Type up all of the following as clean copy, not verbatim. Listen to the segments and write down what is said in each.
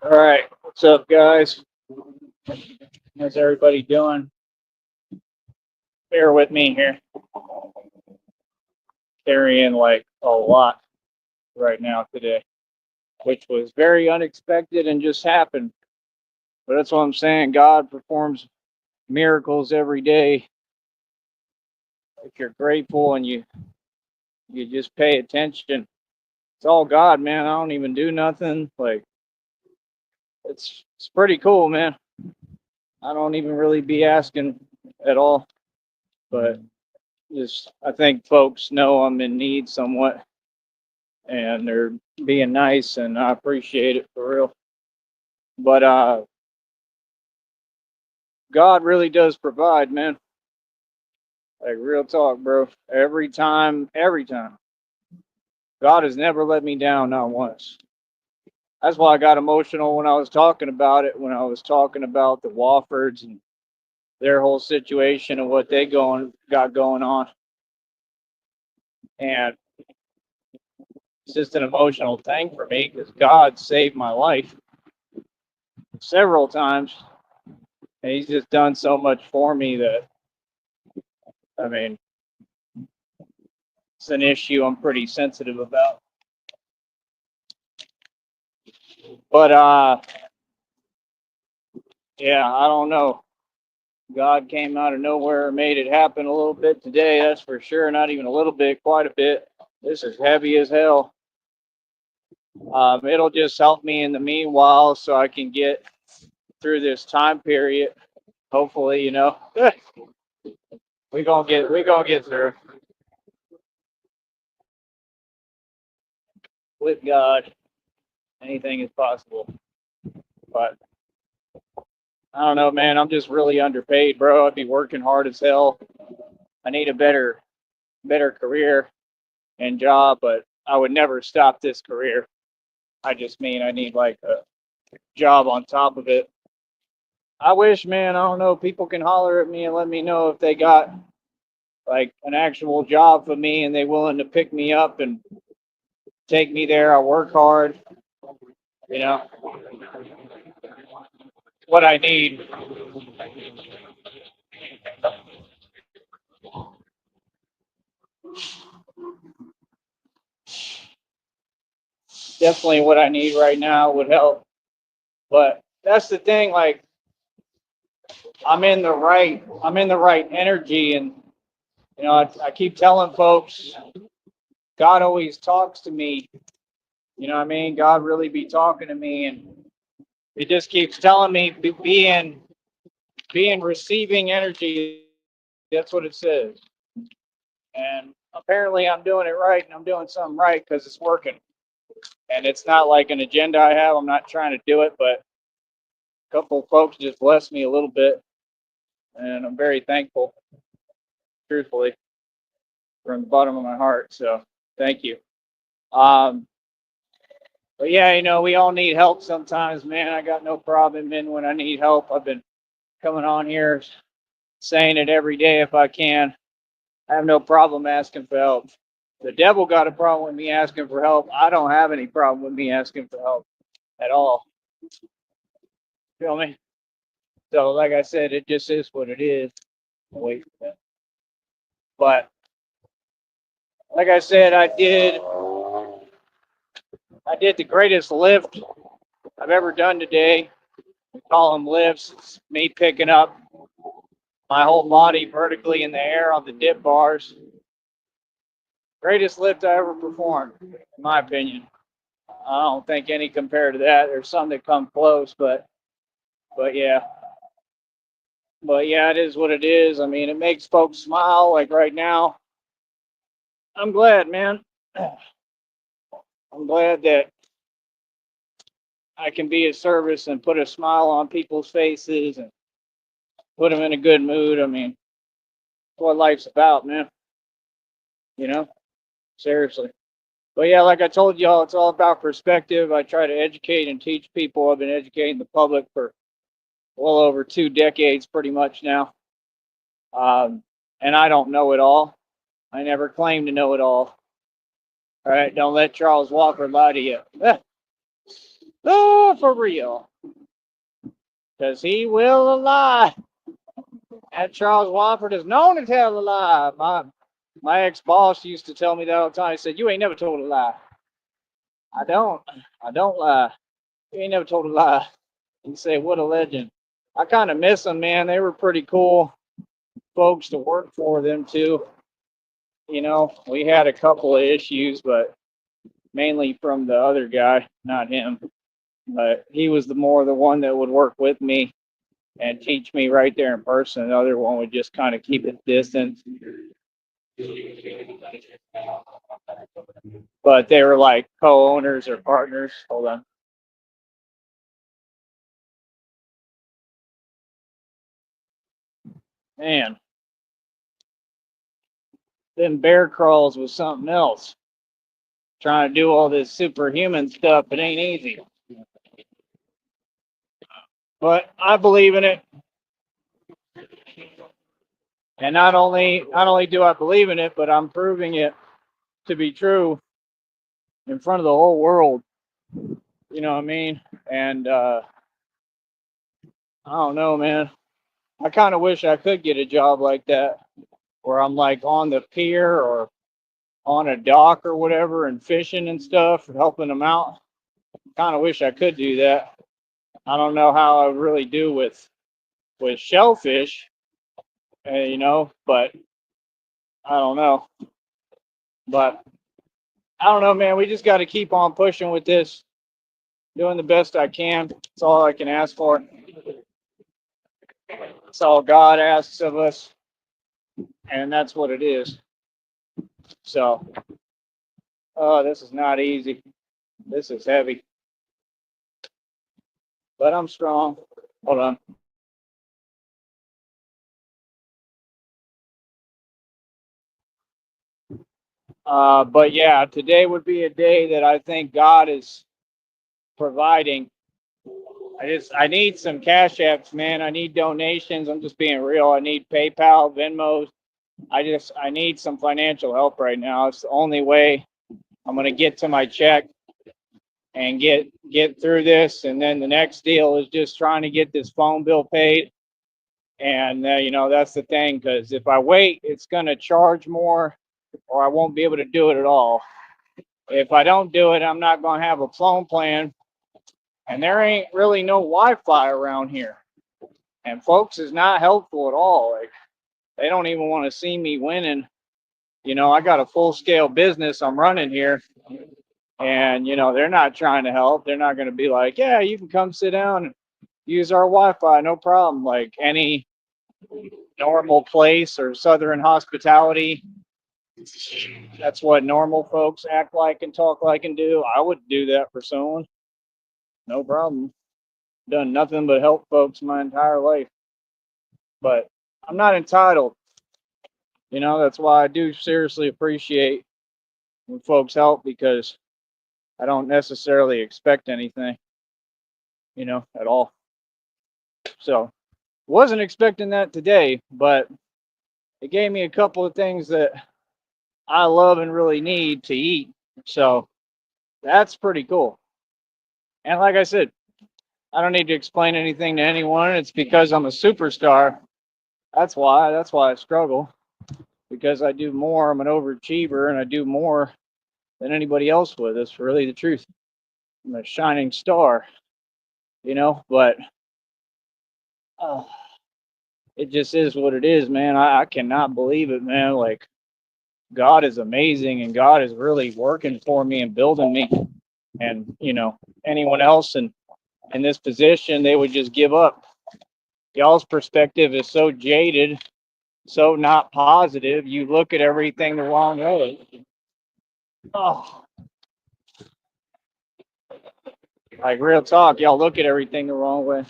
All right, what's up, guys? How's everybody doing? Bear with me here. Carrying like a lot right now today, which was very unexpected and just happened. But that's what I'm saying. God performs miracles every day. If you're grateful and you just pay attention, it's all God, man. I don't even do nothing. Like it's pretty cool, man. I don't even really be asking at all, but just I think folks know I'm in need somewhat and they're being nice and I appreciate it for real. But God really does provide, man. Like real talk, bro. Every time. God has never let me down, not once. That's why I got emotional when I was talking about it, when I was talking about the Woffords and their whole situation and what they got going on. And it's just an emotional thing for me because God saved my life several times. And he's just done so much for me that I mean it's an issue I'm pretty sensitive about. But yeah, I don't know. God came out of nowhere and made it happen a little bit today, that's for sure. Not even a little bit, quite a bit. This is heavy as hell. It'll just help me in the meanwhile so I can get through this time period. Hopefully, we gonna get through with God. Anything is possible. But I don't know, man. I'm just really underpaid, bro. I'd be working hard as hell. I need a better career and job, but I would never stop this career. I just mean I need like a job on top of it. I wish, man, I don't know, people can holler at me and let me know if they got like an actual job for me and they willing to pick me up and take me there. I work hard, you know, what I need. Definitely what I need right now would help. But that's the thing, like I'm in the right energy and I keep telling folks God always talks to me. You know what I mean? God really be talking to me and it just keeps telling me being receiving energy. That's what it says. And apparently I'm doing it right and I'm doing something right because it's working. And it's not like an agenda I have. I'm not trying to do it, but a couple of folks just blessed me a little bit. And I'm very thankful, truthfully, from the bottom of my heart. So thank you. Um, but yeah, we all need help sometimes, man. I got no problem in when I need help. I've been coming on here saying it every day if I can. I have no problem asking for help. The devil got a problem with me asking for help. I don't have any problem with me asking for help at all. Feel me? So, like I said, it just is what it is. Wait for that. But like I said, I did the greatest lift I've ever done today. We call them lifts. It's me picking up my whole body vertically in the air on the dip bars. Greatest lift I ever performed, in my opinion. I don't think any compare to that. There's some that come close, but yeah. But yeah, it is what it is. I mean, it makes folks smile. Like right now, I'm glad, man. I'm glad that I can be of service and put a smile on people's faces and put them in a good mood. I mean, that's what life's about, man. You know, seriously. But yeah, like I told y'all, it's all about perspective. I try to educate and teach people. I've been educating the public for well over 2 decades, pretty much now. Um, and I don't know it all. I never claim to know it all. All right, don't let Charles Walker lie to you. Oh, for real. Because he will lie. That Charles Wofford is known to tell a lie. My ex-boss used to tell me that all the time. He said, "You ain't never told a lie." I don't. I don't lie. You ain't never told a lie. You say, "What a legend." I kind of miss them, man. They were pretty cool folks to work for, them too. We had a couple of issues, but mainly from the other guy, not him. But he was the one that would work with me and teach me right there in person. The other one would just kind of keep his distance. But they were like co-owners or partners. Hold on. Man, them bear crawls was something else. Trying to do all this superhuman stuff, it ain't easy. But I believe in it. And not only do I believe in it, but I'm proving it to be true in front of the whole world. You know what I mean? And I don't know, man. I kind of wish I could get a job like that where I'm like on the pier or on a dock or whatever and fishing and stuff, helping them out. Kind of wish I could do that. I don't know how I would really do with shellfish, but I don't know. But I don't know, man. We just got to keep on pushing with this, doing the best I can. That's all I can ask for. That's all God asks of us, and that's what it is. So, oh, this is not easy. This is heavy, but I'm strong. Hold on. But yeah, today would be a day that I think God is providing. I need some cash apps, man. I need donations. I'm just being real. I need PayPal, Venmo. I need some financial help right now. It's the only way I'm gonna get to my check and get through this. And then the next deal is just trying to get this phone bill paid. And that's the thing, because if I wait, it's gonna charge more, or I won't be able to do it at all. If I don't do it, I'm not gonna have a phone plan, and there ain't really no Wi-Fi around here. And folks is not helpful at all. Like, they don't even want to see me winning. I got a full scale business I'm running here, and they're not trying to help. They're not going to be like, yeah, you can come sit down and use our Wi-Fi, no problem. Like any normal place or Southern hospitality, that's what normal folks act like and talk like and do. I would do that for someone, no problem. Done nothing but help folks my entire life, but I'm not entitled. That's why I do seriously appreciate when folks help, because I don't necessarily expect anything, at all. So wasn't expecting that today, but it gave me a couple of things that I love and really need to eat. So that's pretty cool. And like I said, I don't need to explain anything to anyone. It's because I'm a superstar. That's why I struggle, because I do more. I'm an overachiever and I do more than anybody else would. That's really the truth. I'm a shining star, but uh, it just is what it is, man. I cannot believe it, man. Like, God is amazing, and God is really working for me and building me. And anyone else in this position, they would just give up. Y'all's perspective is so jaded, so not positive. You look at everything the wrong way. Oh, like real talk, y'all look at everything the wrong way.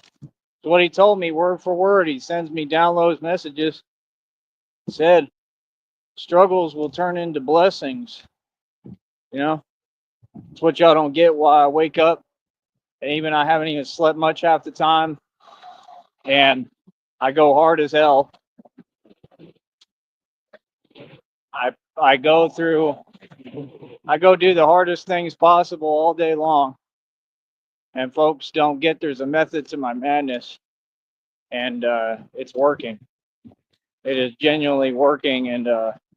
So what he told me, word for word, he sends me downloads messages. Said struggles will turn into blessings. It's what y'all don't get. Why I wake up, and even I haven't even slept much half the time, and I go hard as hell. I go through, I go do the hardest things possible all day long, And folks don't get there's a method to my madness, and it's working. It is genuinely working, and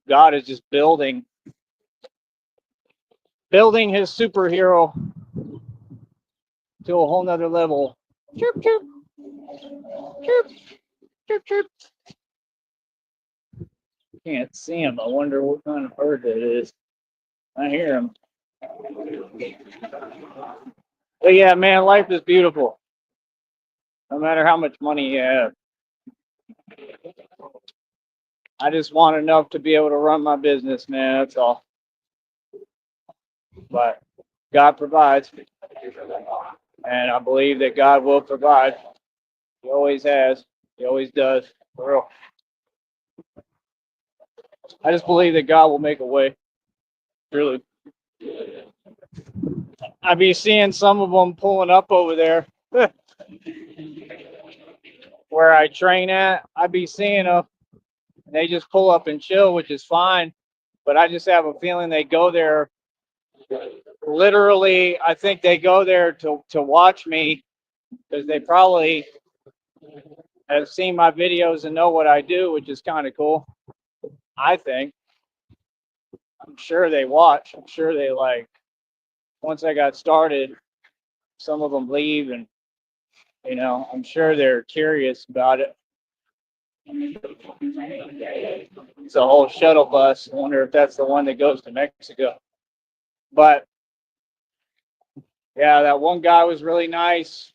God is just building his superhero to a whole nother level. Chirp, chirp, chirp, chirp, chirp. Can't see him. I wonder what kind of bird that is. I hear him. But yeah, man, life is beautiful. No matter how much money you have. I just want enough to be able to run my business, man. That's all. But God provides. And I believe that God will provide. He always has. He always does. For real. I just believe that God will make a way. Really. I be seeing some of them pulling up over there where I train at. I be seeing them. And they just pull up and chill, which is fine. But I just have a feeling they go there. Literally, I think they go there to watch me because they probably have seen my videos and know what I do, which is kind of cool. I think. I'm sure they watch. I'm sure they like. Once I got started, some of them leave, and I'm sure they're curious about it. It's a whole shuttle bus. I wonder if that's the one that goes to Mexico. But yeah, that one guy was really nice.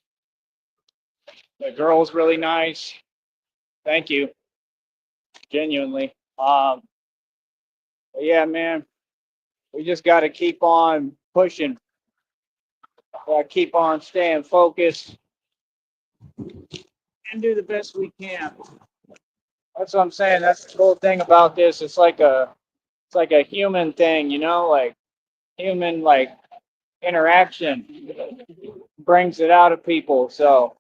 The girl was really nice. Thank you, genuinely. But yeah, man, we just got to keep on pushing. Keep on staying focused and do the best we can. That's what I'm saying. That's the cool thing about this. It's like a human thing, like human interaction brings it out of people. So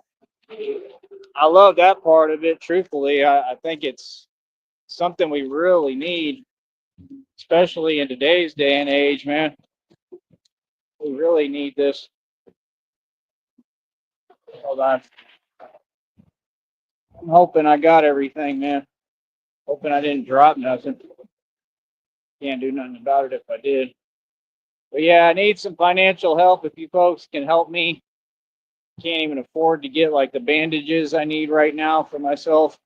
I love that part of it. Truthfully, I think it's something we really need, especially in today's day and age, man. We really need this. Hold on. I'm hoping I got everything, man. Hoping I didn't drop nothing. Can't do nothing about it if I did. But yeah, I need some financial help. If you folks can help me, can't even afford to get like the bandages I need right now for myself.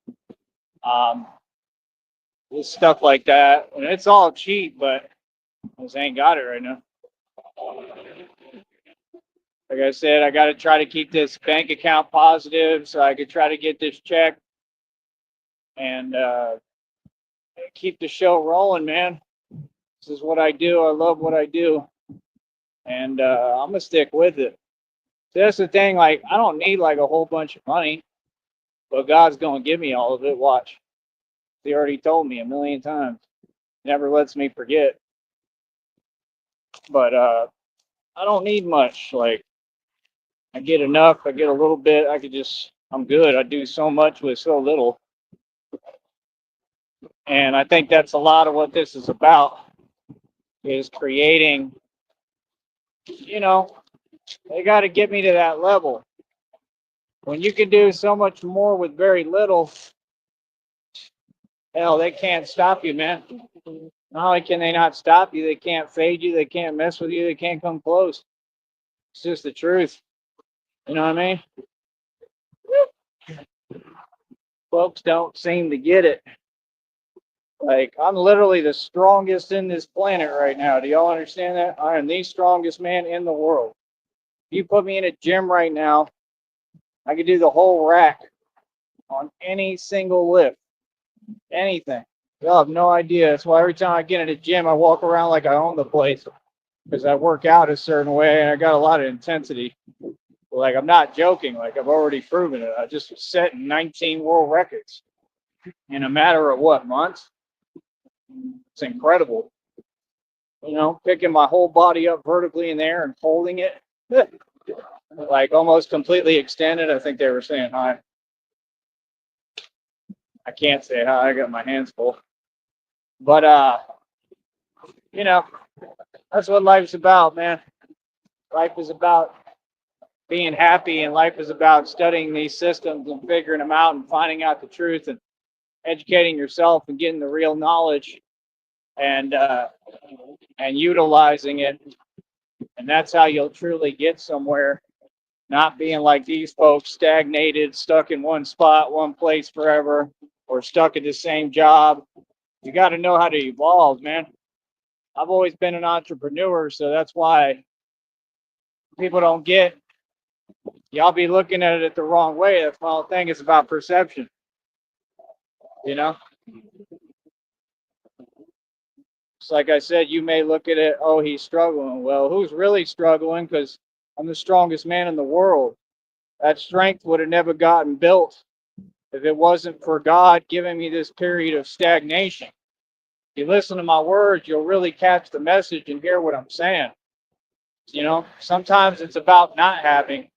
Just stuff like that. And it's all cheap, but I just ain't got it right now. Like I said, I got to try to keep this bank account positive so I could try to get this check and keep the show rolling, man. This is what I do. I love what I do. And I'm going to stick with it. So that's the thing. Like, I don't need like a whole bunch of money, but God's going to give me all of it. Watch. He already told me a million times. Never lets me forget. But I don't need much. Like, I get enough. I get a little bit. I'm good. I do so much with so little. And I think that's a lot of what this is about, is creating, they got to get me to that level. When you can do so much more with very little, hell, they can't stop you, man. Not only can they not stop you, they can't fade you, they can't mess with you, they can't come close. It's just the truth. You know what I mean? Folks don't seem to get it. Like, I'm literally the strongest in this planet right now. Do y'all understand that? I am the strongest man in the world. If you put me in a gym right now, I could do the whole rack on any single lift. Anything. Y'all have no idea. That's why every time I get in a gym, I walk around like I own the place. Because I work out a certain way and I got a lot of intensity. Like, I'm not joking. Like, I've already proven it. I just was setting 19 world records in a matter of what, months? It's incredible. Picking my whole body up vertically in the air and holding it. Like, almost completely extended. I think they were saying hi. I can't say hi. I got my hands full. But, that's what life's about, man. Life is about being happy, and life is about studying these systems and figuring them out and finding out the truth and educating yourself and getting the real knowledge and utilizing it. And that's how you'll truly get somewhere, not being like these folks, stagnated, stuck in one spot, one place forever, or stuck at the same job. You got to know how to evolve, man. I've always been an entrepreneur, so that's why people don't get, y'all be looking at it the wrong way. That's my whole thing. It's about perception, you know? It's like I said, you may look at it, oh, he's struggling. Well, who's really struggling? Because I'm the strongest man in the world. That strength would have never gotten built if it wasn't for God giving me this period of stagnation. If you listen to my words, you'll really catch the message and hear what I'm saying. You know, sometimes it's about not having.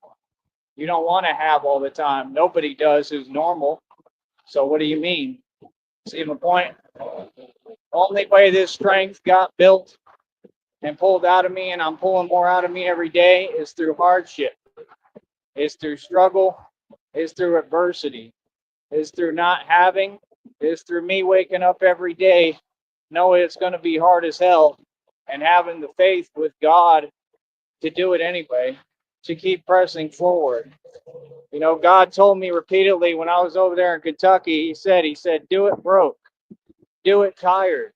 You don't want to have all the time. Nobody does who's normal. So what do you mean? See my point? Only way this strength got built and pulled out of me, and I'm pulling more out of me every day, is through hardship. It's through struggle. It's through adversity. It's through not having. It's through me waking up every day knowing it's going to be hard as hell and having the faith with God to do it anyway, to keep pressing forward. You know, God told me repeatedly when I was over there in Kentucky, he said, do it broke, do it tired,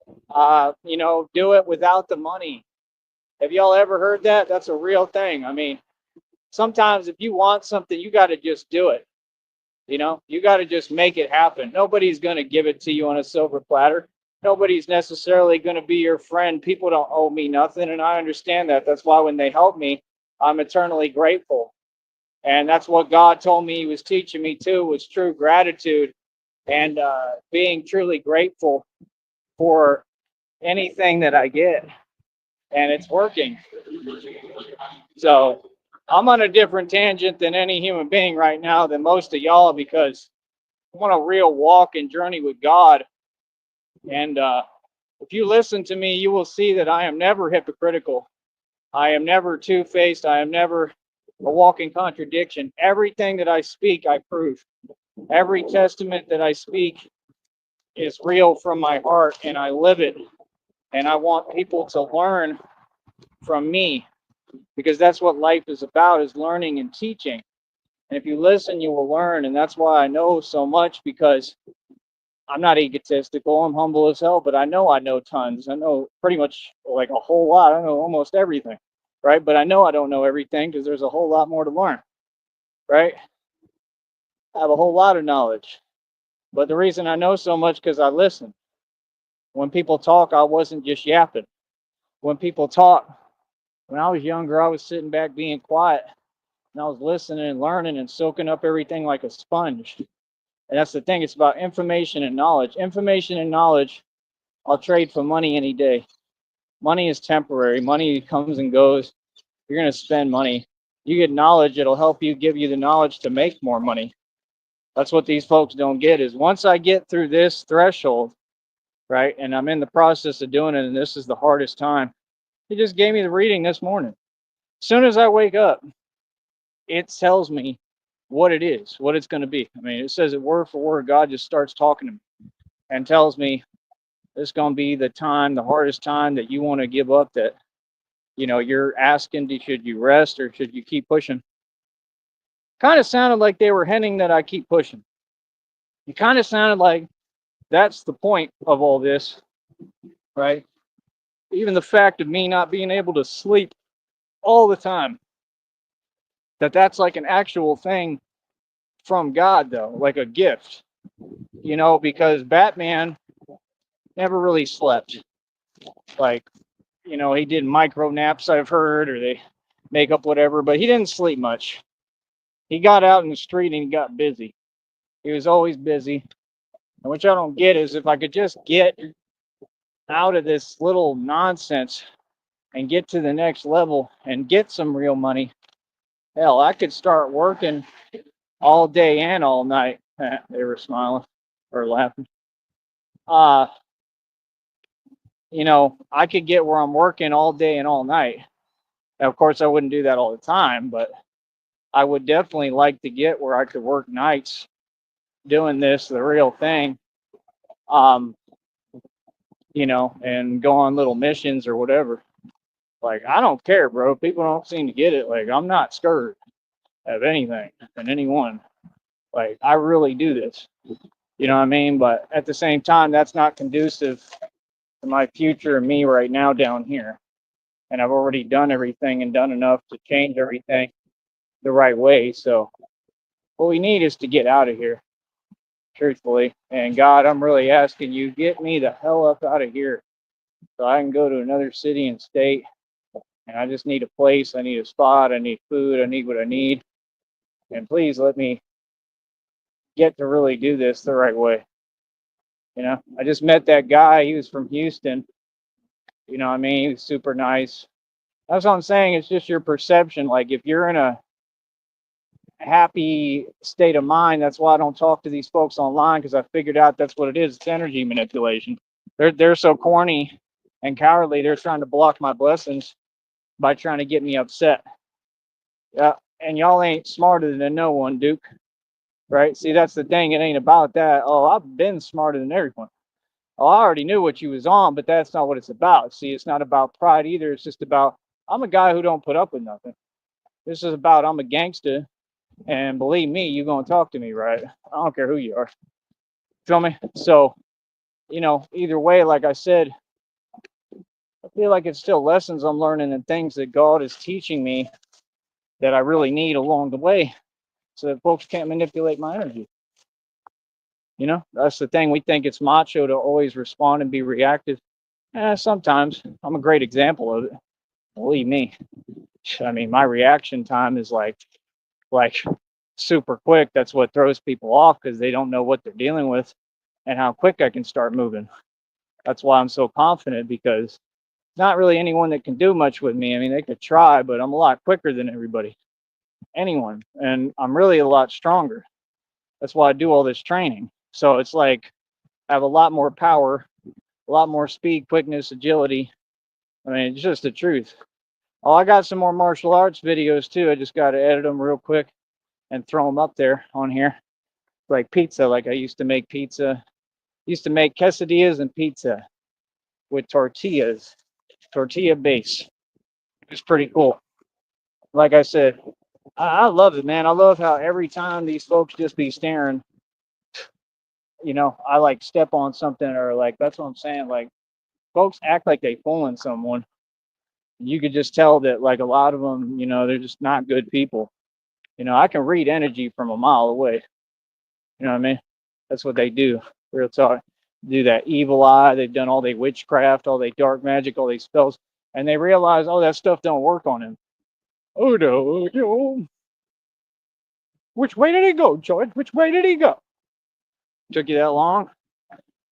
do it without the money. Have y'all ever heard that? That's a real thing. I mean, sometimes if you want something, you got to just do it. You know, you got to just make it happen. Nobody's going to give it to you on a silver platter. Nobody's necessarily going to be your friend. People don't owe me nothing, and I understand that. That's why when they help me, I'm eternally grateful. And that's what God told me he was teaching me too, was true gratitude and being truly grateful for anything that I get. And it's working. So I'm on a different tangent than any human being right now than most of y'all, because I'm on a real walk and journey with God. And if you listen to me, you will see that I am never hypocritical. I am never two-faced. I am never a walking contradiction. Everything that I speak, I prove. Every testament that I speak is real from my heart, and I live it. And I want people to learn from me, because that's what life is about, is learning and teaching. And if you listen, you will learn. And that's why I know so much, because I'm not egotistical. I'm humble as hell, but I know tons. I know pretty much like a whole lot. I know almost everything, right? But I know I don't know everything because there's a whole lot more to learn, right? I have a whole lot of knowledge. But the reason I know so much because I listen. When people talk, I wasn't just yapping. When people talk, when I was younger, I was sitting back being quiet, and I was listening and learning and soaking up everything like a sponge. And that's the thing. It's about information and knowledge. Information and knowledge, I'll trade for money any day. Money is temporary. Money comes and goes. You're going to spend money. You get knowledge, it'll help you, give you the knowledge to make more money. That's what these folks don't get, is once I get through this threshold, right, and I'm in the process of doing it, and this is the hardest time. He just gave me the reading this morning. As soon as I wake up, it tells me what it is, what it's going to be. I mean, it says it word for word. God just starts talking to me and tells me it's going to be the time, the hardest time that you want to give up, that, you know, you're asking, should you rest or should you keep pushing? Kind of sounded like they were hinting that I keep pushing. It kind of sounded like that's the point of all this, right? Even the fact of me not being able to sleep all the time, that's like an actual thing from God, though, like a gift, you know, because Batman never really slept. Like, you know, he did micro naps, I've heard, or they make up whatever, but he didn't sleep much. He got out in the street and he got busy. He was always busy. And what I don't get is, if I could just get out of this little nonsense and get to the next level and get some real money, hell, I could start working all day and all night. They were smiling or laughing. You know, I could get where I'm working all day and all night. Now, of course, I wouldn't do that all the time, but I would definitely like to get where I could work nights doing this, the real thing. Um, and go on little missions or whatever. Like, I don't care, bro. People don't seem to get it. Like, I'm not scared of anything and anyone. Like, I really do this. You know what I mean? But at the same time, that's not conducive to my future and me right now down here. And I've already done everything and done enough to change everything the right way. So what we need is to get out of here, truthfully. And God, I'm really asking you, get me the hell up out of here so I can go to another city and state. And I just need a place. I need a spot. I need food. I need what I need. And please let me get to really do this the right way. I just met that guy. He was from Houston. You know what I mean? He was super nice. That's what I'm saying. It's just your perception. Like, if you're in a happy state of mind, that's why I don't talk to these folks online, because I figured out that's what it is. It's energy manipulation. They're so corny and cowardly. They're trying to block my blessings by trying to get me upset. Yeah, and y'all ain't smarter than no one, Duke. Right? See, that's the thing. It ain't about that. Oh, I've been smarter than everyone. Oh, I already knew what you was on, but that's not what it's about. See, it's not about pride either. It's just about, I'm a guy who don't put up with nothing. This is about, I'm a gangster, and believe me, you're gonna talk to me, right? I don't care who you are. Feel me? So, either way, like I said, I feel like it's still lessons I'm learning and things that God is teaching me that I really need along the way, so that folks can't manipulate my energy. That's the thing. We think it's macho to always respond and be reactive. Sometimes I'm a great example of it. Believe me. I mean, my reaction time is like super quick. That's what throws people off, because they don't know what they're dealing with and how quick I can start moving. That's why I'm so confident, because not really anyone that can do much with me. I mean, they could try, but I'm a lot quicker than everybody, anyone, and I'm really a lot stronger. That's why I do all this training. So it's like I have a lot more power, a lot more speed, quickness, agility. I mean, it's just the truth. Oh, I got some more martial arts videos too. I just got to edit them real quick and throw them up there on here. Like pizza, like I used to make pizza. Used to make quesadillas and pizza with tortilla base. It's pretty cool. Like I said, I love it, man. I love how every time these folks just be staring, I like step on something, or like, that's what I'm saying. Like, folks act like they fooling someone. You could just tell that, like, a lot of them, they're just not good people. I can read energy from a mile away. You know what I mean? That's what they do. Real talk. Do that evil eye. They've done all their witchcraft, all their dark magic, all these spells, and they realize, oh, that stuff don't work on him. Oh no, which way did he go, George? Which way did he go? Took you that long?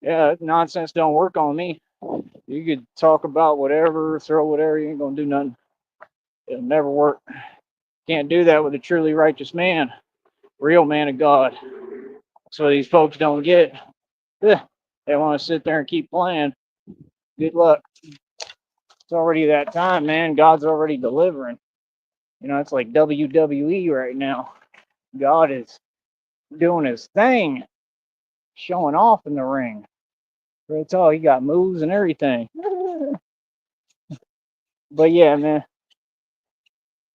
Yeah, nonsense don't work on me. You could talk about whatever, throw whatever, you ain't gonna do nothing. It'll never work. Can't do that with a truly righteous man, real man of God. So these folks don't get. They want to sit there and keep playing. Good luck. It's already that time, man. God's already delivering. It's like WWE right now. God is doing his thing, showing off in the ring. That's all. He got moves and everything. But yeah, man,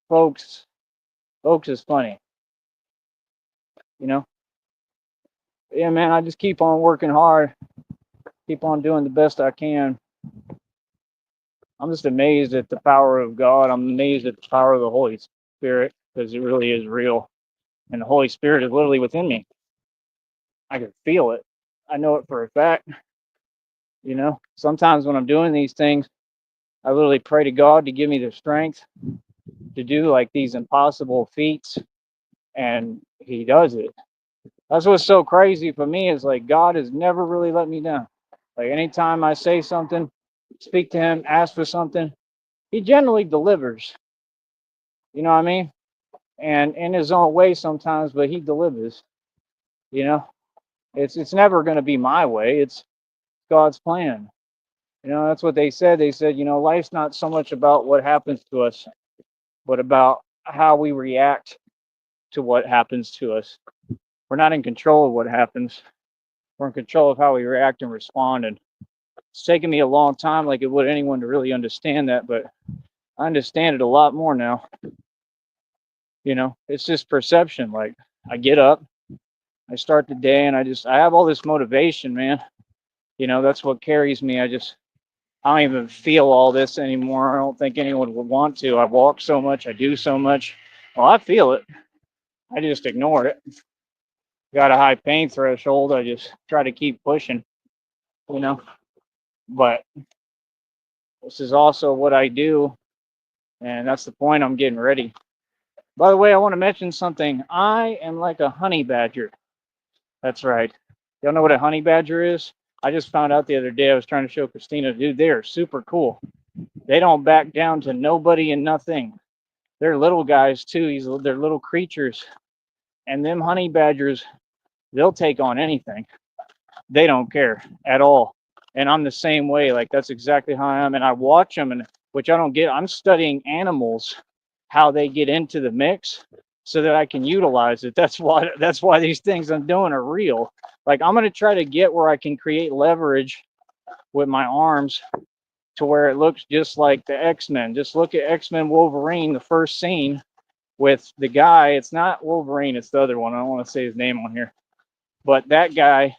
folks is funny. You know. Yeah, man. I just keep on working hard. Keep on doing the best I can. I'm just amazed at the power of God. I'm amazed at the power of the Holy Spirit, because it really is real. And the Holy Spirit is literally within me. I can feel it. I know it for a fact. Sometimes when I'm doing these things, I literally pray to God to give me the strength to do like these impossible feats, and He does it. That's what's so crazy for me, is like, God has never really let me down. Like, anytime I say something, speak to Him, ask for something, He generally delivers. You know what I mean? And in His own way sometimes, but He delivers. It's never going to be my way. It's God's plan. That's what they said. They said, life's not so much about what happens to us, but about how we react to what happens to us. We're not in control of what happens. We're in control of how we react and respond. And it's taken me a long time, like it would anyone, to really understand that, but I understand it a lot more now. It's just perception. Like, I get up, I start the day, and I have all this motivation, man. That's what carries me. I don't even feel all this anymore. I don't think anyone would want to. I walk so much, I do so much. Well, I feel it. I just ignore it. Got a high pain threshold. I just try to keep pushing, you know. But this is also what I do, and that's the point. I'm getting ready. By the way, I want to mention something. I am like a honey badger. That's right. Y'all know what a honey badger is? I just found out the other day. I was trying to show Christina, dude, they are super cool. They don't back down to nobody and nothing. They're little guys too. They're little creatures. And them honey badgers, they'll take on anything. They don't care at all. And I'm the same way. Like, that's exactly how I am. And I watch them, and which I don't get. I'm studying animals, how they get into the mix, so that I can utilize it. That's why these things I'm doing are real. Like, I'm gonna try to get where I can create leverage with my arms to where it looks just like the X-Men. Just look at X-Men Wolverine, the first scene with the guy. It's not Wolverine, it's the other one. I don't want to say his name on here. But that guy,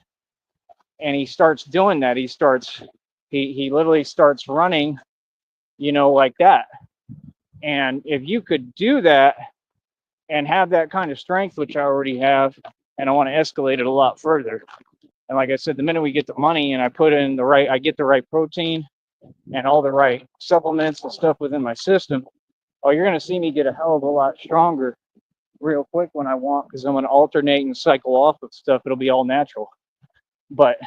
and he starts doing that. He literally starts running, like that. And if you could do that and have that kind of strength, which I already have, and I want to escalate it a lot further. And like I said, the minute we get the money and I get the right protein and all the right supplements and stuff within my system, you're going to see me get a hell of a lot stronger real quick when I want, because I'm going to alternate and cycle off of stuff. It'll be all natural. But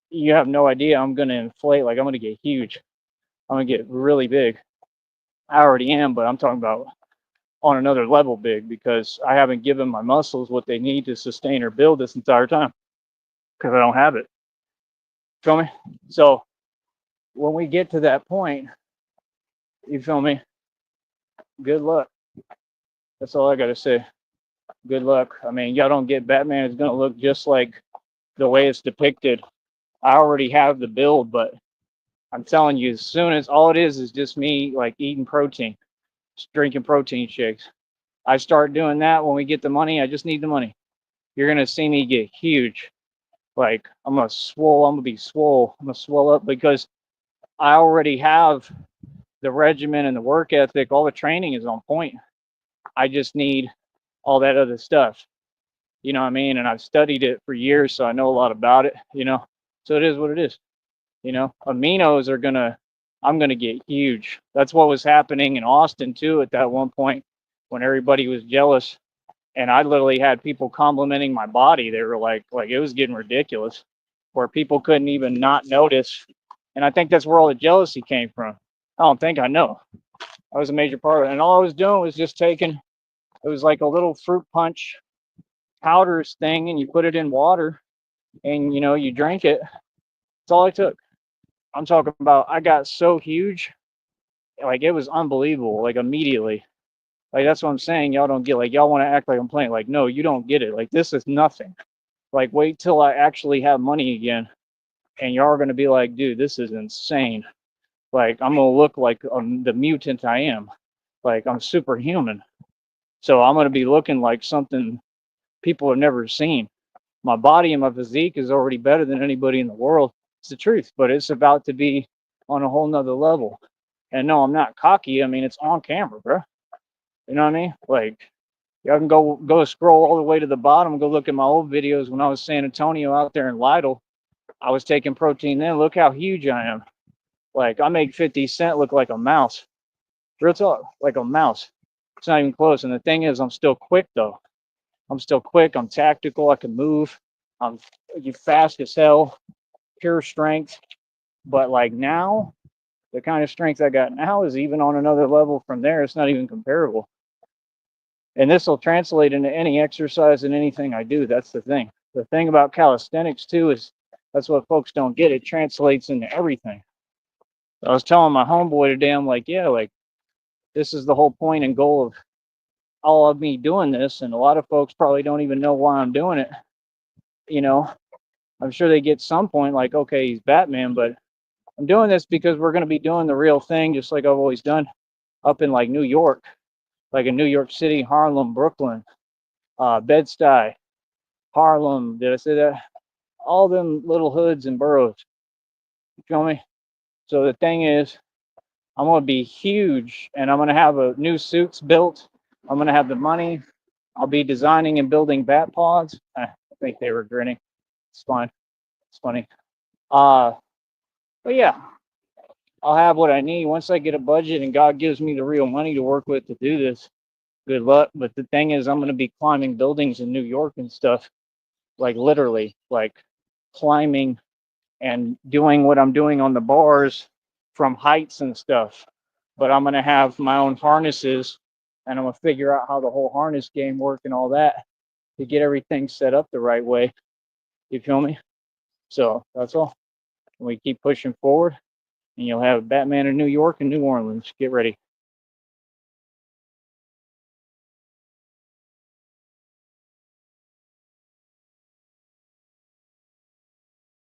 you have no idea. I'm going to inflate. Like, I'm going to get huge. I'm going to get really big. I already am, but I'm talking about on another level big, because I haven't given my muscles what they need to sustain or build this entire time, because I don't have it. Feel me? So when we get to that point, you feel me? Good luck. That's all I got to say. Good luck. I mean, y'all don't get Batman is going to look just like the way it's depicted. I already have the build, but I'm telling you, as soon as all it is just me like eating protein, just drinking protein shakes. I start doing that when we get the money. I just need the money. You're going to see me get huge. Like, I'm going to be swole. I'm going to swell up, because I already have the regimen and the work ethic. All the training is on point. I just need all that other stuff. You know what I mean? And I've studied it for years, so I know a lot about it, So it is what it is. Aminos I'm going to get huge. That's what was happening in Austin too at that one point, when everybody was jealous. And I literally had people complimenting my body. They were like it was getting ridiculous, where people couldn't even not notice. And I think that's where all the jealousy came from. I know. I was a major part of it. And all I was doing was just it was like a little fruit punch powders thing, and you put it in water and, you drink it. That's all I took. I'm talking about, I got so huge, like, it was unbelievable, like, immediately. Like, that's what I'm saying. Y'all don't get, like, y'all want to act like I'm playing. Like, no, you don't get it. Like, this is nothing. Like, wait till I actually have money again, and y'all are going to be like, dude, this is insane. Like, I'm going to look like the mutant I am. Like, I'm superhuman. So I'm going to be looking like something people have never seen. My body and my physique is already better than anybody in the world. It's the truth, but it's about to be on a whole nother level. And no, I'm not cocky. I mean, it's on camera, bro. You know what I mean? Like, y'all can go scroll all the way to the bottom, go look at my old videos when I was San Antonio out there in Lytle. I was taking protein then. Look how huge I am. Like, I make 50 Cent look like a mouse. Real talk, like a mouse. It's not even close. And the thing is, I'm still quick, though. I'm still quick. I'm tactical. I can move. I'm fast as hell. Pure strength. But like now, the kind of strength I got now is even on another level from there. It's not even comparable. And this will translate into any exercise and anything I do. That's the thing. The thing about calisthenics too is that's what folks don't get. It translates into everything. I was telling my homeboy today, I'm like, yeah, like, this is the whole point and goal of all of me doing this, and a lot of folks probably don't even know why I'm doing it. You know, I'm sure they get some point like, okay, he's Batman, but I'm doing this because we're going to be doing the real thing, just like I've always done up in like New York, like in New York City, Harlem, Brooklyn, Bed-Stuy, Harlem. Did I say that? All them little hoods and boroughs. You feel me? So the thing is, I'm gonna be huge, and I'm gonna have a new suits built. I'm gonna have the money. I'll be designing and building bat pods. I think they were grinning. It's fine. It's funny. Uh, but yeah, I'll have what I need once I get a budget and God gives me the real money to work with to do this. Good luck. But the thing is, I'm gonna be climbing buildings in New York and stuff, like literally, like climbing and doing what I'm doing on the bars from heights and stuff. But I'm gonna have my own harnesses, and I'm gonna figure out how the whole harness game work and all that to get everything set up the right way. You feel me? So that's all. We keep pushing forward, and you'll have Batman in New York and New Orleans. Get ready.